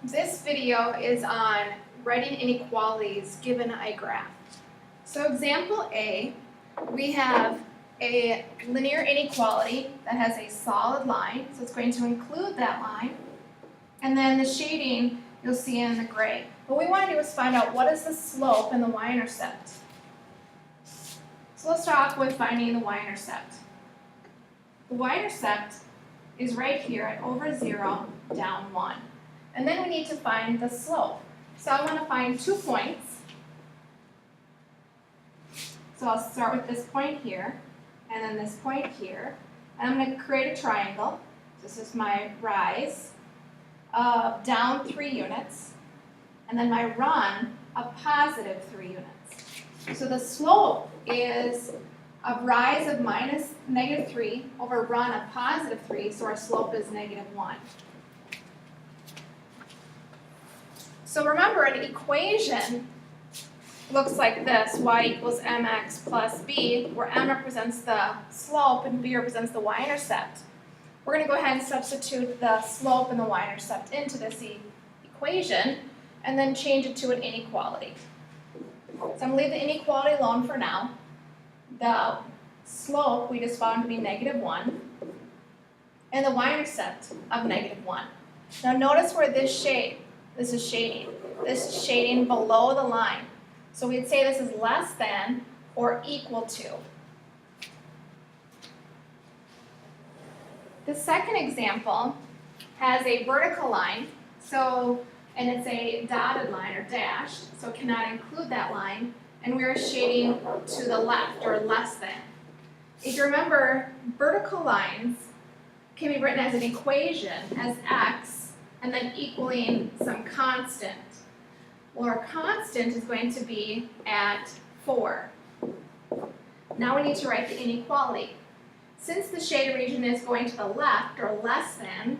This video is on writing inequalities given a graph. So example A, we have a linear inequality that has a solid line, so it's going to include that line, and then the shading you'll see in the gray. What we want to do is find out what is the slope and the y-intercept. So let's start off with finding the y-intercept. The y-intercept is right here at over 0, down 1. And then we need to find the slope. So I want to find 2 points. So I'll start with this point here, and then this point here. And I'm going to create a triangle. This is my rise of down 3 units, and then my run of positive 3 units. So the slope is a rise of negative 3 over run of positive 3, so our slope is negative 1. So remember, an equation looks like this: y equals mx plus b, where m represents the slope and b represents the y-intercept. We're going to go ahead and substitute the slope and the y-intercept into this equation and then change it to an inequality. So I'm going to leave the inequality alone for now. The slope we just found to be negative 1, and the y-intercept of negative 1. Now notice where this is shading. This is shading below the line. So we'd say this is less than or equal to. The second example has a vertical line, and it's a dotted line or dashed, so it cannot include that line, and we're shading to the left or less than. If you remember, vertical lines can be written as an equation as x and then equaling some constant. Well, our constant is going to be at 4. Now we need to write the inequality. Since the shaded region is going to the left or less than,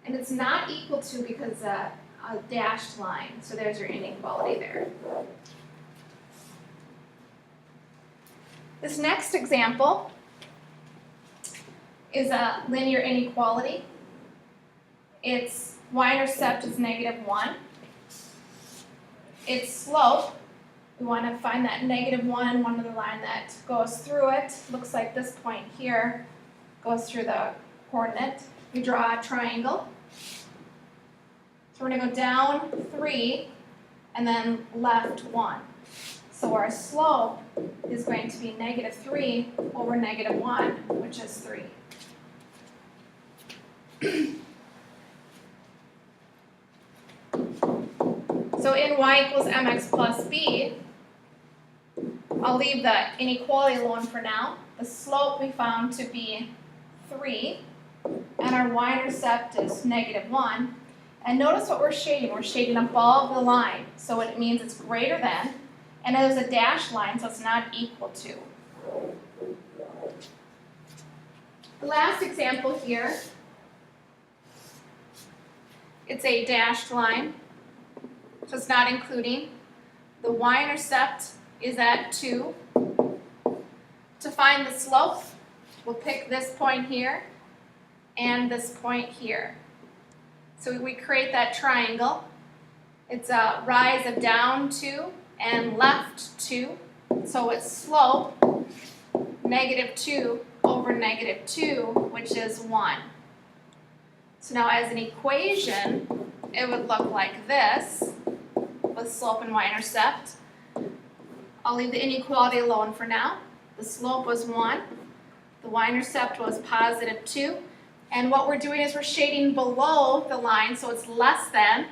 and it's not equal to because a dashed line, so there's your inequality there. This next example is a linear inequality. Its y-intercept is negative 1. Its slope, we want to find that negative 1 and one other line that goes through it. Looks like this point here goes through the coordinate. We draw a triangle. So we're going to go down 3 and then left 1. So our slope is going to be negative 3 over negative 1, which is 3. So in y equals mx plus b, I'll leave the inequality alone for now. The slope we found to be 3, and our y-intercept is negative 1. And notice what we're shading. We're shading above the line, so it means it's greater than, and there's a dashed line, so it's not equal to. The last example here, it's a dashed line, so it's not including. The y-intercept is at 2. To find the slope, we'll pick this point here and this point here. So we create that triangle. It's a rise of down 2 and left 2. So its slope, negative 2 over negative 2, which is 1. So now as an equation, it would look like this, with slope and y-intercept. I'll leave the inequality alone for now. The slope was 1, the y-intercept was positive 2, and what we're doing is we're shading below the line, so it's less than,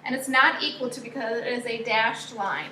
and it's not equal to because it is a dashed line.